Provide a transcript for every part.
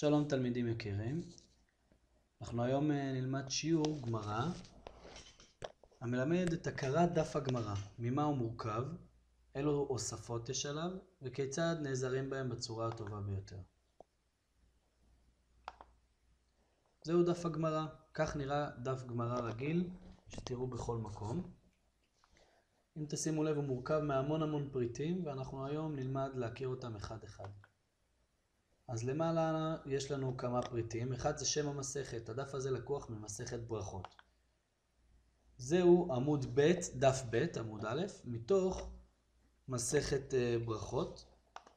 שלום תלמידים יקרים, אנחנו היום נלמד שיעור גמרא המלמד את הכרת דף הגמרא, ממה הוא מורכב, אילו הוספות יש עליו וכיצד נעזרים בהם בצורה הטובה ביותר. זהו דף הגמרא, כך נראה דף גמרא רגיל שתראו בכל מקום. אם תשימו לב הוא מורכב מהמון פריטים ואנחנו היום נלמד להכיר אותם אחד אחד. אז למעלה יש לנו כמה פריטים. אחד זה שם המסכת. הדף הזה לקוח ממסכת ברכות. זהו עמוד ב', דף ב', עמוד א', מתוך מסכת ברכות,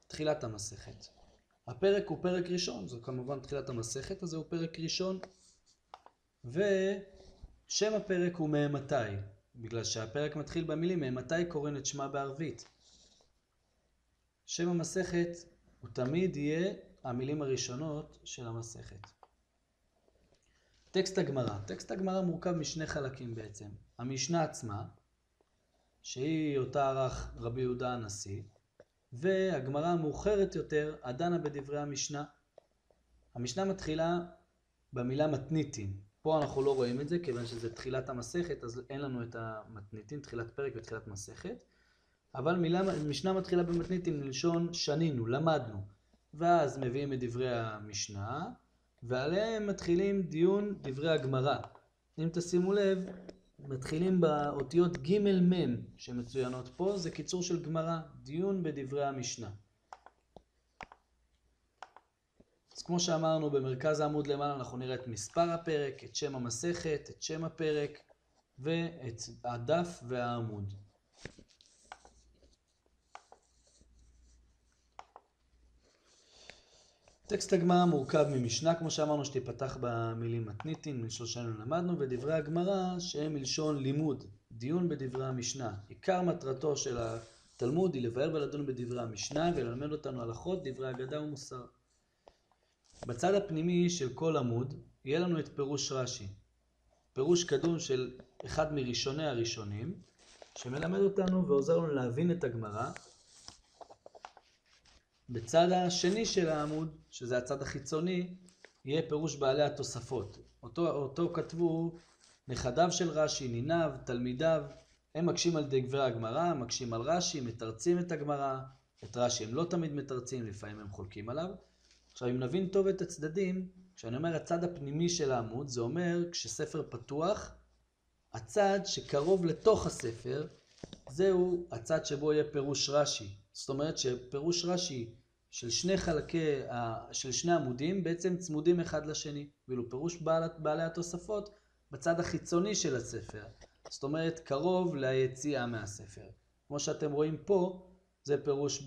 תחילת המסכת. הפרק הוא פרק ראשון, זו כמובן תחילת המסכת, אז זהו פרק ראשון. ושם הפרק הוא מאמתי, בגלל שהפרק מתחיל במילים מאמתי קוראים את שמה בערבית. שם המסכת הוא תמיד יהיה המילים הראשונות של המסכת. טקסט הגמרא. טקסט הגמרא מורכב משני חלקים בעצם. המשנה עצמה, שהיא אותה ערך רבי יהודה הנשיא, והגמרא המאוחרת יותר, הדנה בדברי המשנה. המשנה מתחילה במילה מתניתין. פה אנחנו לא רואים את זה, כיוון שזה תחילת המסכת, אז אין לנו את המתניתין, תחילת פרק ותחילת מסכת. אבל משנה מתחילה במתניתין מלשון שנינו, למדנו. ואז מביאים את דברי המשנה, ועליהם מתחילים דיון דברי הגמרא. אם תשימו לב, מתחילים באותיות ג' מ' שמצוינות פה, זה קיצור של גמרא, דיון בדברי המשנה. אז כמו שאמרנו, במרכז העמוד למעלה אנחנו נראה את מספר הפרק, את שם המסכת, את שם הפרק, ואת הדף והעמוד. טקסט הגמרא מורכב ממשנה, כמו שאמרנו, שתיפתח במילים מתניתין, מלשון למדנו, ודברי הגמרא שהם מלשון לימוד, דיון בדברי המשנה. עיקר מטרתו של התלמוד היא לבאר ולדון בדברי המשנה וללמד אותנו הלכות, דברי אגדה ומוסר. בצד הפנימי של כל עמוד יהיה לנו את פירוש רש"י, פירוש קדום של אחד מראשוני הראשונים, שמלמד אותנו ועוזר לנו להבין את הגמרא. בצד השני של העמוד, שזה הצד החיצוני, יהיה פירוש בעלי התוספות. אותו כתבו נכדיו של רש"י, ניניו, תלמידיו. הם מקשים על דברי הגמרא, מקשים על רש"י, מתרצים את הגמרא. את רש"י הם לא תמיד מתרצים, לפעמים הם חולקים עליו. עכשיו, אם נבין טוב את הצדדים, כשאני אומר הצד הפנימי של העמוד, זה אומר כשספר פתוח, הצד שקרוב לתוך הספר, זהו הצד שבו יהיה פירוש רש"י. זאת אומרת שפירוש רש"י של שני עמודים בעצם צמודים אחד לשני, ואילו פירוש בעלי התוספות בצד החיצוני של הספר. זאת אומרת קרוב ליציאה מהספר. כמו שאתם רואים פה, זה פירוש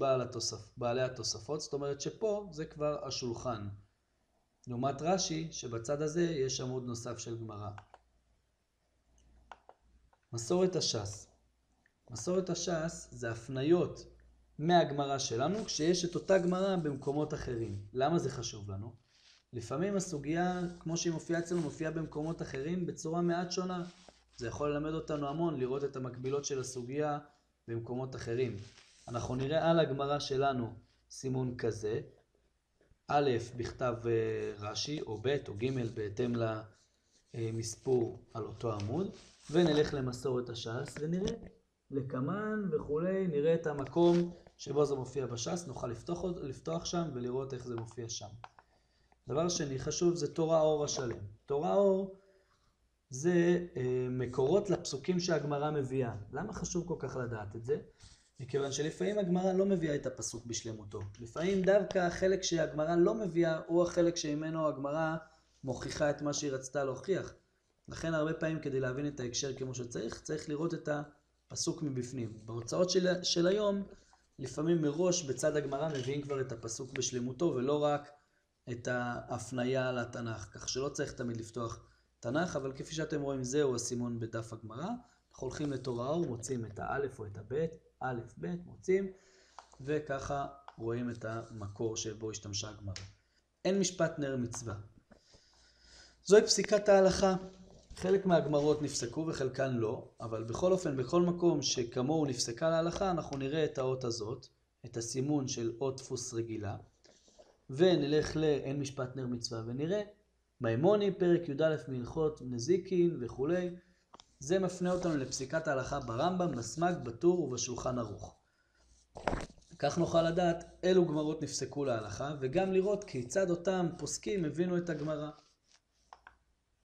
בעלי התוספות, זאת אומרת שפה זה כבר השולחן. לעומת רש"י שבצד הזה יש עמוד נוסף של גמרא. מסורת הש"ס. מסורת הש"ס זה הפניות מהגמרא שלנו כשיש את אותה גמרא במקומות אחרים. למה זה חשוב לנו? לפעמים הסוגיה, כמו שהיא מופיעה אצלנו, מופיעה במקומות אחרים בצורה מעט שונה. זה יכול ללמד אותנו המון לראות את המקבילות של הסוגיה במקומות אחרים. אנחנו נראה על הגמרא שלנו סימון כזה, א' בכתב רש"י או ב' או ג' בהתאם למספור על אותו עמוד, ונלך למסורת הש"ס ונראה לקמן וכולי, נראה את המקום שבו זה מופיע בש"ס, נוכל לפתוח שם ולראות איך זה מופיע שם. דבר שני חשוב זה תורה אור השלם. תורה אור זה מקורות לפסוקים שהגמרא מביאה. למה חשוב כל כך לדעת את זה? מכיוון שלפעמים הגמרא לא מביאה את הפסוק בשלמותו. לפעמים דווקא החלק שהגמרא לא מביאה הוא החלק שממנו הגמרא מוכיחה את מה שהיא רצתה להוכיח. לכן הרבה פעמים כדי להבין את ההקשר כמו שצריך, צריך לראות את הפסוק מבפנים. בהוצאות של היום, לפעמים מראש בצד הגמרא מביאים כבר את הפסוק בשלמותו, ולא רק את ההפניה לתנ"ך. כך שלא צריך תמיד לפתוח תנ"ך, אבל כפי שאתם רואים זהו הסימון בדף הגמרא. אנחנו הולכים לתורה אור, מוצאים את האלף או את הבית, א', ב', מוצאים, וככה רואים את המקור שבו השתמשה הגמרא. אין משפט נר מצווה. זוהי פסיקת ההלכה. חלק מהגמרות נפסקו וחלקן לא, אבל בכל אופן, בכל מקום שכמוהו נפסקה להלכה, אנחנו נראה את האות הזאת, את הסימון של אות דפוס רגילה. ונלך לאין משפט נר מצווה ונראה. מימוני, פרק י"א מהלכות נזיקין וכולי. זה מפנה אותנו לפסיקת ההלכה ברמב"ם, בסמ"ג, בטור ובשולחן ערוך. כך נוכל לדעת אילו גמרות נפסקו להלכה, וגם לראות כיצד אותם פוסקים הבינו את הגמרא.